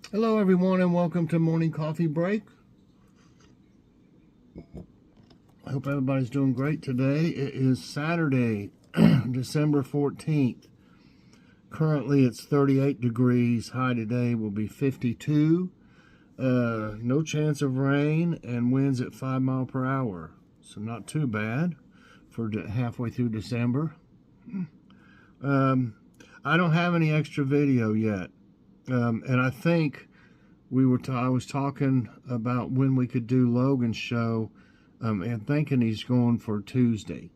Hello everyone and welcome to Morning Coffee Break. I hope everybody's doing great today. It is Saturday, December 14th. Currently it's 38 degrees. High today will be 52. No chance of rain and winds at 5 miles per hour. So not too bad for halfway through December. I don't have any extra video yet. And I think I was talking about when we could do Logan's show, and thinking he's going for Tuesday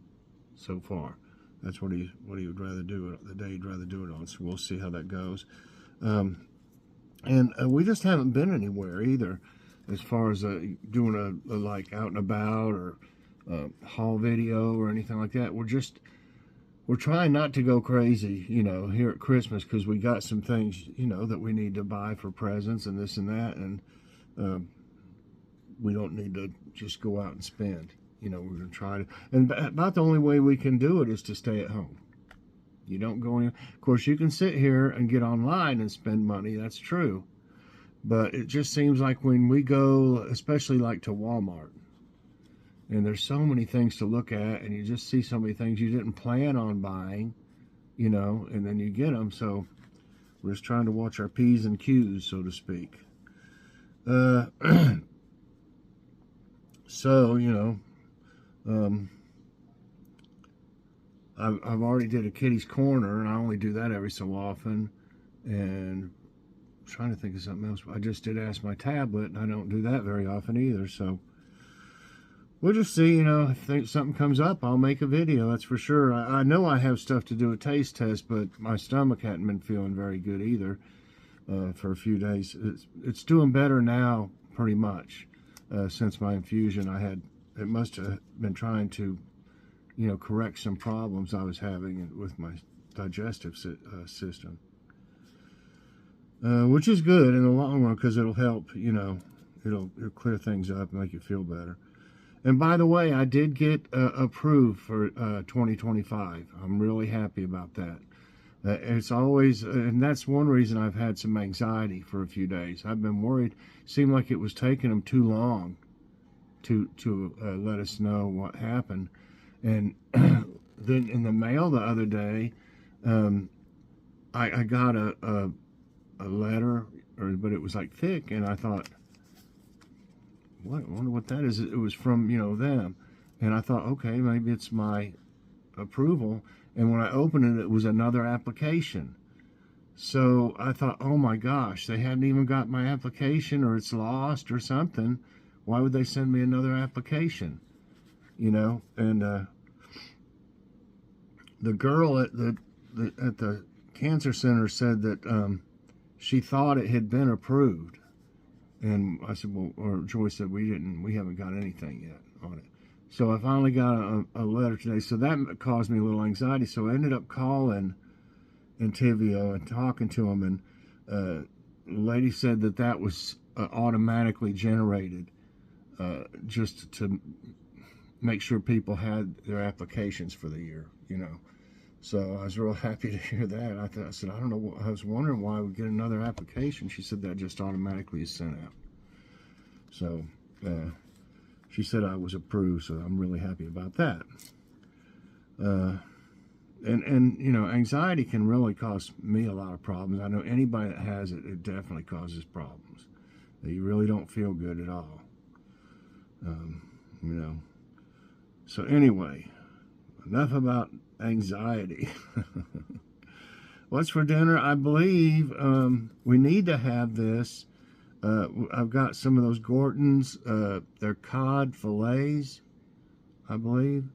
so far. That's what he would rather do it, the day he'd rather do it on. So we'll see how that goes. And we just haven't been anywhere either, as far as doing a like out and about or haul video or anything like that. We're trying not to go crazy, here at Christmas, because we got some things, that we need to buy for presents and this and that, and we don't need to just go out and spend. We're going to try to, and about the only way we can do it is to stay at home. You don't go in. Of course, you can sit here and get online and spend money. That's true, but it just seems like when we go, especially like to Walmart, and there's so many things to look at, and you just see so many things you didn't plan on buying, and then you get them. So we're just trying to watch our P's and Q's, so to speak. So, I've already did a Kitty's Corner, and I only do that every so often. And I'm trying to think of something else. I just did Ask My Tablet, and I don't do that very often either, so we'll just see, if something comes up, I'll make a video, that's for sure. I know I have stuff to do a taste test, but my stomach hadn't been feeling very good either for a few days. It's doing better now, pretty much, since my infusion. It must have been trying to, correct some problems I was having with my digestive system. Which is good in the long run, because it'll help, it'll clear things up and make you feel better. And by the way, I did get approved for 2025. I'm really happy about that. It's always, and that's one reason I've had some anxiety for a few days. I've been worried. Seemed like it was taking them too long to let us know what happened. And then in the mail the other day, I got a letter, but it was like thick, and I thought, I wonder what that is. It was from, them. And I thought, okay, maybe it's my approval. And when I opened it, it was another application. So I thought, oh my gosh, they hadn't even got my application, or it's lost or something. Why would they send me another application? And the girl at the cancer center said that she thought it had been approved. And I said, well, or Joy said, we haven't got anything yet on it. So I finally got a letter today. So that caused me a little anxiety. So I ended up calling Entyvio and talking to them. And the lady said that was automatically generated just to make sure people had their applications for the year, So I was real happy to hear that. I said, I don't know. I was wondering why we get another application. She said that just automatically is sent out. So she said I was approved, so I'm really happy about that. And anxiety can really cause me a lot of problems. I know anybody that has it, it definitely causes problems. You really don't feel good at all. So anyway, enough about anxiety. What's for dinner? I believe we need to have this. I've got some of those Gorton's. They're cod fillets, I believe.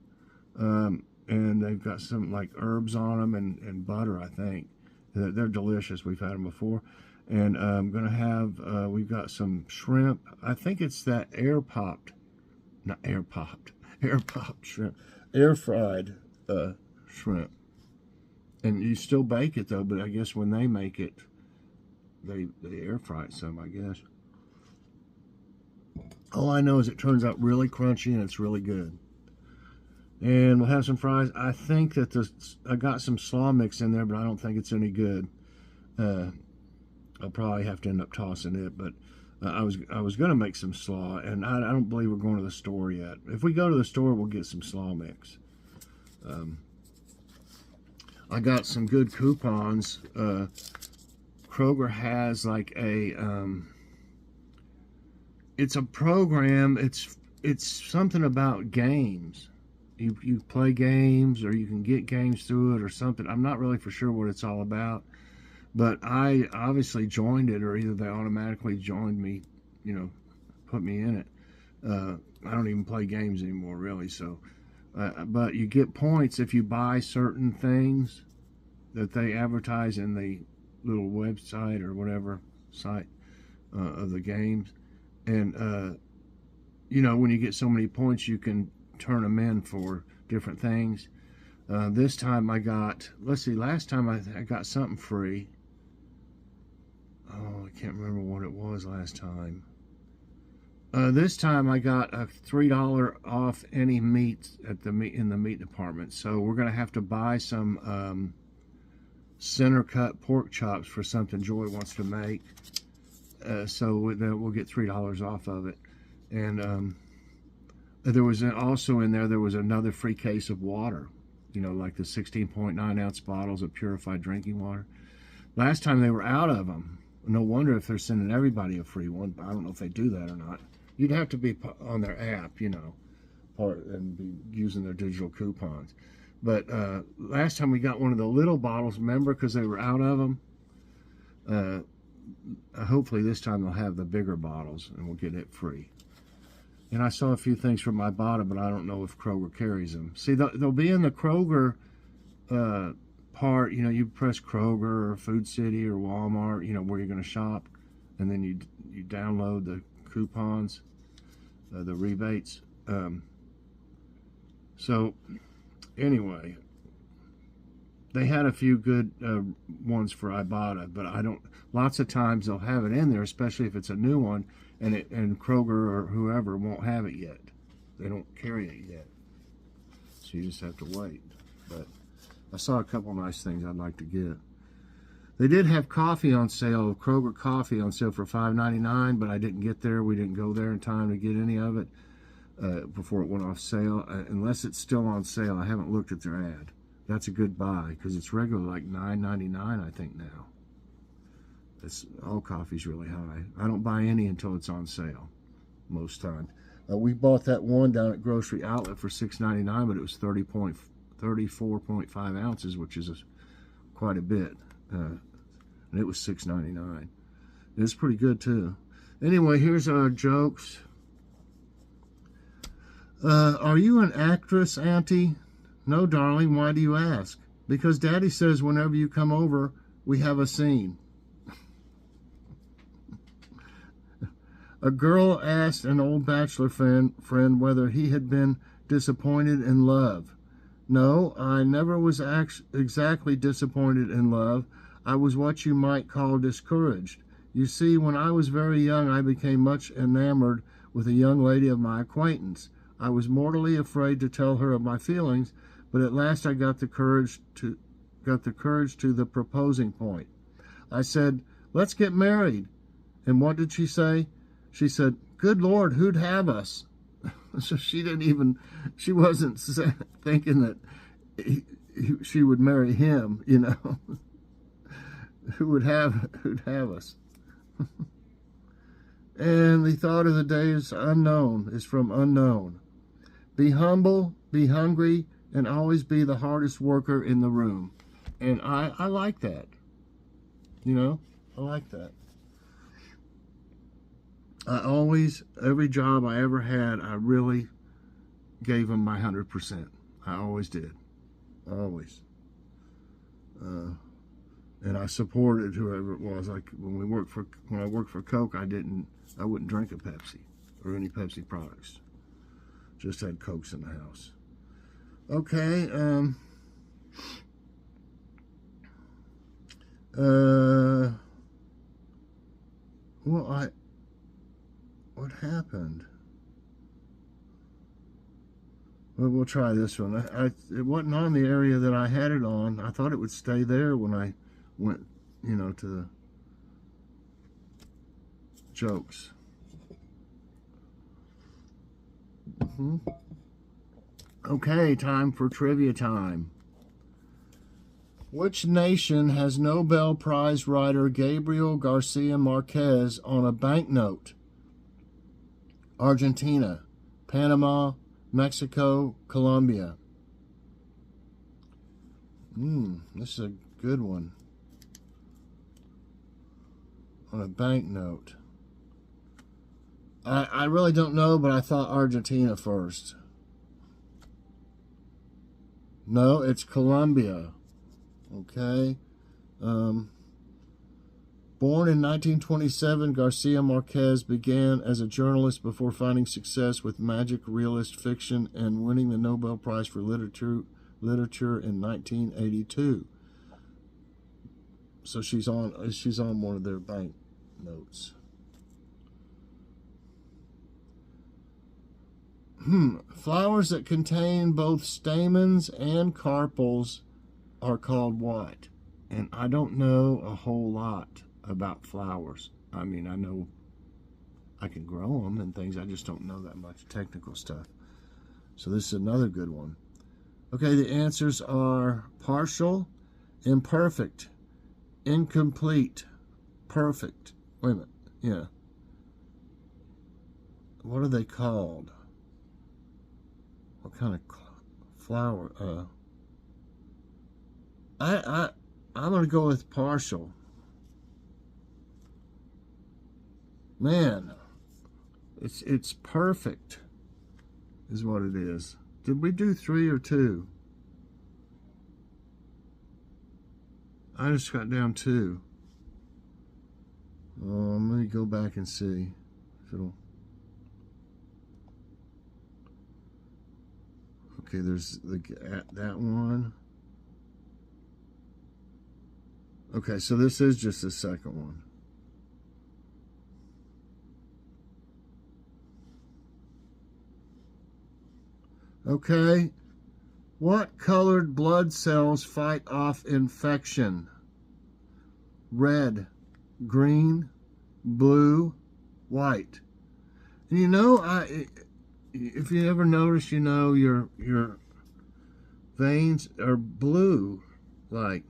And they've got some like herbs on them and butter, I think. They're delicious. We've had them before. And I'm going to have, we've got some shrimp. I think it's that air popped shrimp. Air fried shrimp. And you still bake it though, but I guess when they make it, they air fry it some, I guess. All I know is it turns out really crunchy and it's really good. And we'll have some fries. I think that I got some slaw mix in there, but I don't think it's any good. I'll probably have to end up tossing it, but I was going to make some slaw, and I don't believe we're going to the store yet. If we go to the store, we'll get some slaw mix. I got some good coupons. Kroger has like a it's a program. It's something about games. You play games, or you can get games through it, or something. I'm not really for sure what it's all about, but I obviously joined it, or either they automatically joined me, you know, put me in it. I don't even play games anymore, really. So, but you get points if you buy certain things that they advertise in the little website or whatever site of the games, and you know, when you get so many points, you can turn them in for different things. This time I got, let's see, last time I got something free. Oh, I can't remember what it was last time. This time I got a $3 off any meat at the in the meat department. So we're gonna have to buy some center cut pork chops for something Joy wants to make. So we'll get $3 off of it. And there was also in there was another free case of water, you know, like the 16.9 ounce bottles of purified drinking water. Last time they were out of them. No wonder if they're sending everybody a free one. I don't know if they do that or not. You'd have to be on their app, you know, and be using their digital coupons. But last time we got one of the little bottles, remember, because they were out of them. Hopefully this time they'll have the bigger bottles, and we'll get it free. And I saw a few things from Ibotta, but I don't know if Kroger carries them. See, they'll be in the Kroger part. You know, you press Kroger or Food City or Walmart, you know, where you're going to shop, and then you download the coupons, the rebates. So anyway, they had a few good ones for Ibotta, but lots of times they'll have it in there, especially if it's a new one, and Kroger or whoever won't have it yet. They don't carry it yet. So you just have to wait. But I saw a couple nice things I'd like to get. They did have coffee on sale, Kroger coffee on sale for $5.99, but I didn't get there. We didn't go there in time to get any of it before it went off sale. Unless it's still on sale, I haven't looked at their ad. That's a good buy, because it's regular like $9.99, I think, now. All coffee's really high. I don't buy any until it's on sale, most times. We bought that one down at Grocery Outlet for $6.99, but it was 34.5 ounces, which is quite a bit. And it was $6.99. It's pretty good, too. Anyway, here's our jokes. Are you an actress, Auntie? No, darling. Why do you ask? Because Daddy says whenever you come over, we have a scene. A girl asked an old bachelor friend whether he had been disappointed in love. No, I never was exactly disappointed in love. I was what you might call discouraged. You see, when I was very young, I became much enamored with a young lady of my acquaintance. I was mortally afraid to tell her of my feelings, but at last I got the courage to the proposing point. I said, "Let's get married." And what did she say? She said, "Good Lord, who'd have us?" So she wasn't thinking that she would marry him, you know. Who'd have us? And the thought of the day is unknown, is from unknown. Be humble, be hungry, and always be the hardest worker in the room. And I like that. You know, I like that. Every job I ever had, I really gave them my 100%. I always did. Always. And I supported whoever it was. Like when I worked for Coke, I wouldn't drink a Pepsi or any Pepsi products. Just had Cokes in the house. Okay. What happened? Well, we'll try this one. It wasn't on the area that I had it on. I thought it would stay there when I went, you know, to jokes. Okay, time for trivia time. Which nation has Nobel Prize writer Gabriel Garcia Marquez on a banknote? Argentina, Panama, Mexico, Colombia. This is a good one. On a banknote. I really don't know, but I thought Argentina first. No, it's Colombia. Okay. Born in 1927, Garcia Marquez began as a journalist before finding success with magic realist fiction and winning the Nobel Prize for Literature in 1982. So she's on one of their bank notes. Flowers that contain both stamens and carpels are called what? And I don't know a whole lot about flowers. I mean, I know I can grow them and things. I just don't know that much technical stuff. So this is another good one. Okay, the answers are partial, imperfect, incomplete, perfect. Wait a minute. Yeah. What are they called? What kind of flower? I'm gonna go with partial. Man, it's perfect, is what it is. Did we do 3 or 2? I just got down 2. Let me go back and see if it'll. Okay, there's that one. Okay, so this is just the second one. Okay, what colored blood cells fight off infection? Red, green, blue, white. And you know, if you ever notice, you know, your veins are blue, like,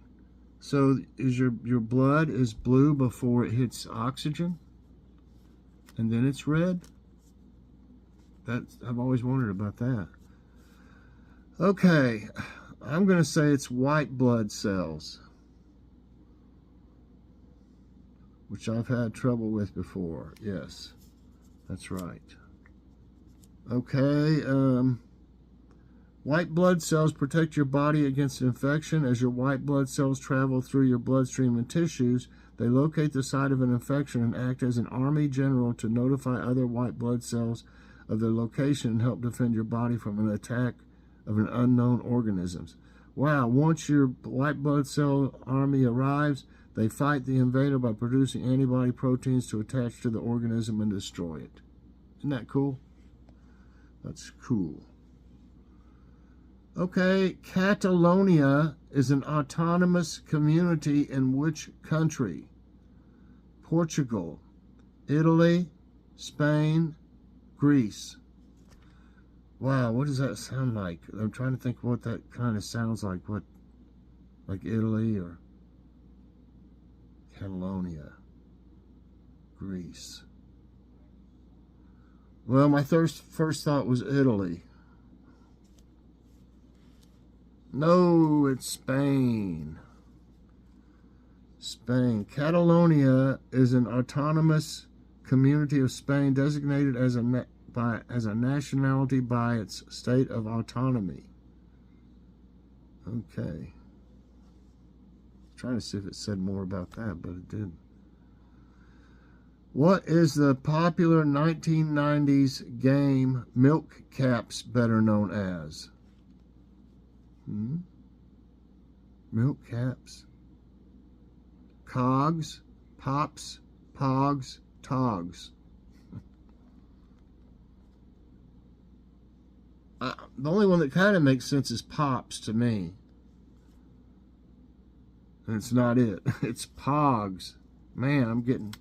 so is your blood is blue before it hits oxygen, and then it's red? I've always wondered about that. Okay, I'm going to say it's white blood cells, which I've had trouble with before. Yes, that's right. Okay, white blood cells protect your body against infection. As your white blood cells travel through your bloodstream and tissues, they locate the site of an infection and act as an army general to notify other white blood cells of their location and help defend your body from an attack of an unknown organisms. Wow, once your white blood cell army arrives, they fight the invader by producing antibody proteins to attach to the organism and destroy it. Isn't that cool? That's cool. Okay, Catalonia is an autonomous community in which country? Portugal, Italy, Spain, Greece. Wow, what does that sound like? I'm trying to think what that kind of sounds like. What, like Italy or Catalonia, Greece. Well, my first thought was Italy. No, it's Spain. Spain. Catalonia is an autonomous community of Spain designated as a nationality by its state of autonomy. Okay. Trying to see if it said more about that, but it didn't. What is the popular 1990s game Milk Caps better known as? Milk Caps. Cogs, Pops, Pogs, Togs. The only one that kind of makes sense is Pops to me. And it's not it. It's Pogs. Man, I'm getting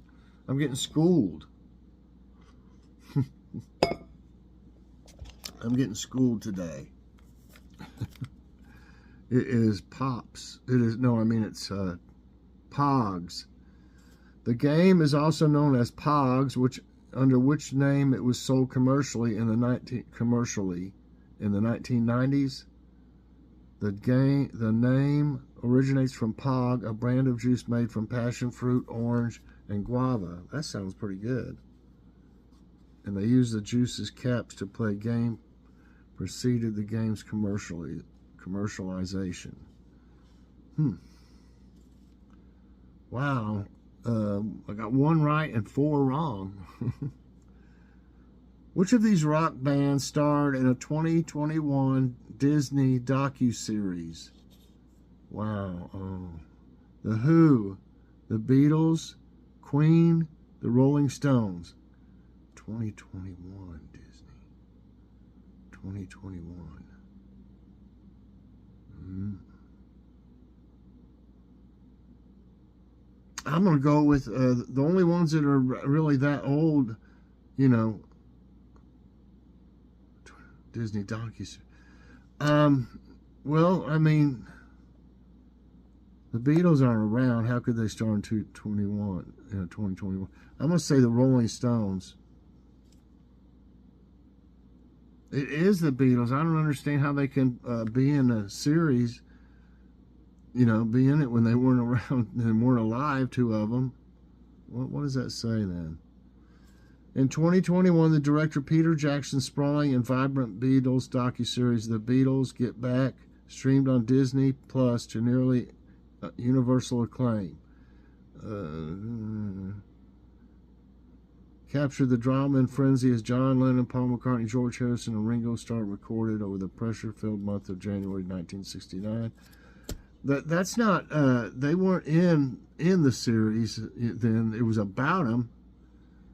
schooled. I'm getting schooled today. It is Pops. It is, no, I mean it's Pogs. The game is also known as Pogs, under which name it was sold commercially in the 1990s. The name originates from Pog, a brand of juice made from passion fruit, orange, and guava. That sounds pretty good. And they use the juice's caps to play a game preceded the game's commercialization. Wow. I got 1 right and 4 wrong. Which of these rock bands starred in a 2021 Disney docuseries? Wow. The Who, the Beatles, Queen, the Rolling Stones. 2021 Disney. 2021. I'm going to go with the only ones that are really that old, you know, Disney docuseries. Well, I mean, the Beatles aren't around. How could they star in 2021? I'm going to say the Rolling Stones. It is the Beatles. I don't understand how they can be in a series, you know, be in it when they weren't around and weren't alive, 2 of them. What does that say then? In 2021, the director Peter Jackson's sprawling and vibrant Beatles docuseries, The Beatles Get Back, streamed on Disney Plus to nearly universal acclaim. Captured the drama and frenzy as John Lennon, Paul McCartney, George Harrison, and Ringo Starr recorded over the pressure-filled month of January 1969. That's not. They weren't in the series then. It was about them,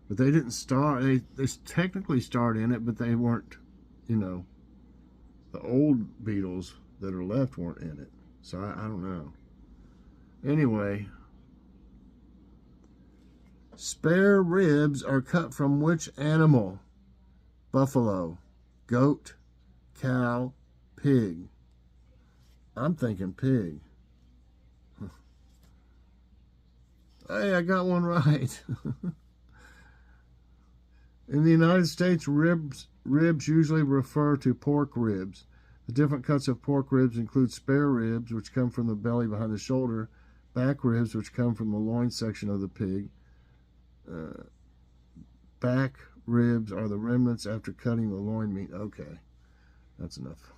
but they didn't star. They technically starred in it, but they weren't. You know, the old Beatles that are left weren't in it. So I don't know. Anyway. Spare ribs are cut from which animal? Buffalo, goat, cow, pig. I'm thinking pig. Hey, I got one right. In the United States, ribs usually refer to pork ribs. The different cuts of pork ribs include spare ribs, which come from the belly behind the shoulder, back ribs, which come from the loin section of the pig. Back ribs are the remnants after cutting the loin meat. Okay, that's enough.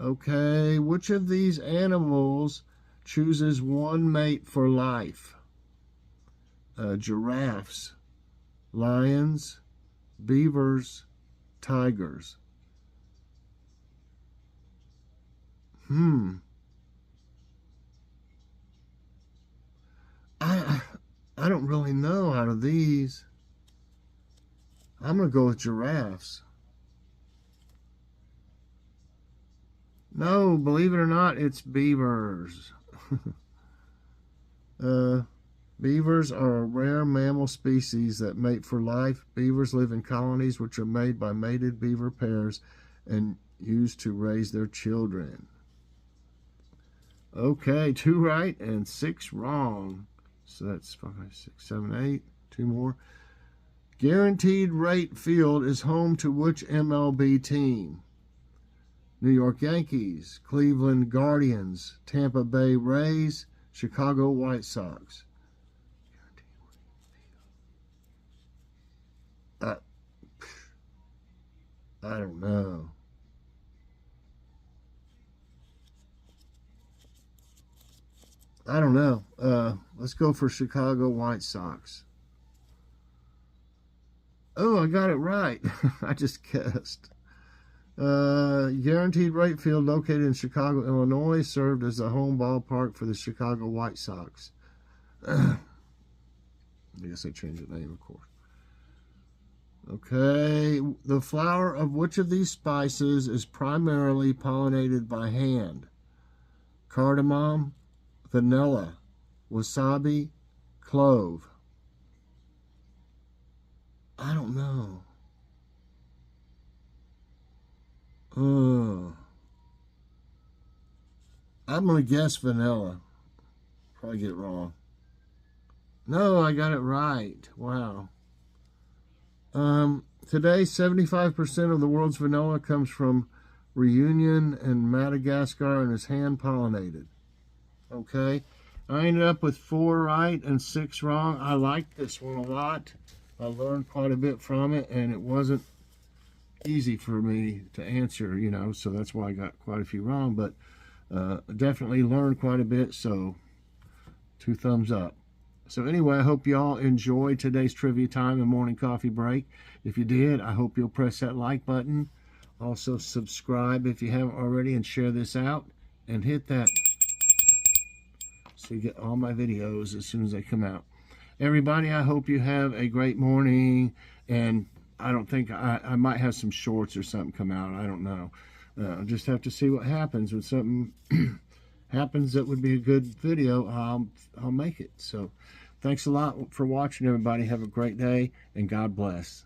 Okay, which of these animals chooses one mate for life? Giraffes, lions, beavers, tigers. I don't really know out of these. I'm going to go with giraffes. No, believe it or not, it's beavers. Beavers are a rare mammal species that mate for life. Beavers live in colonies which are made by mated beaver pairs and used to raise their children. Okay, 2 right and 6 wrong. So that's 5, 6, 7, 8. 2 more. Guaranteed Rate Field is home to which MLB team? New York Yankees, Cleveland Guardians, Tampa Bay Rays, Chicago White Sox. I don't know. I don't know. Let's go for Chicago White Sox. Oh, I got it right. I just guessed. Guaranteed Rate Field, located in Chicago, Illinois, served as the home ballpark for the Chicago White Sox. I guess they changed the name, of course. Okay, the flower of which of these spices is primarily pollinated by hand? Cardamom, vanilla, wasabi, clove. I don't know. I'm going to guess vanilla. Probably get it wrong. No, I got it right. Wow. Today, 75% of the world's vanilla comes from Reunion and Madagascar and is hand-pollinated. Okay. I ended up with 4 right and 6 wrong. I liked this one a lot. I learned quite a bit from it, and it wasn't easy for me to answer, you know, so that's why I got quite a few wrong, but definitely learned quite a bit, so 2 thumbs up. So anyway, I hope you all enjoyed today's trivia time and morning coffee break. If you did, I hope you'll press that like button. Also subscribe if you haven't already, and share this out, and hit that so you get all my videos as soon as they come out. Everybody, I hope you have a great morning, and I don't think I might have some shorts or something come out. I don't know. I'll just have to see what happens. When something happens that would be a good video, I'll make it. So thanks a lot for watching, everybody. Have a great day, and God bless.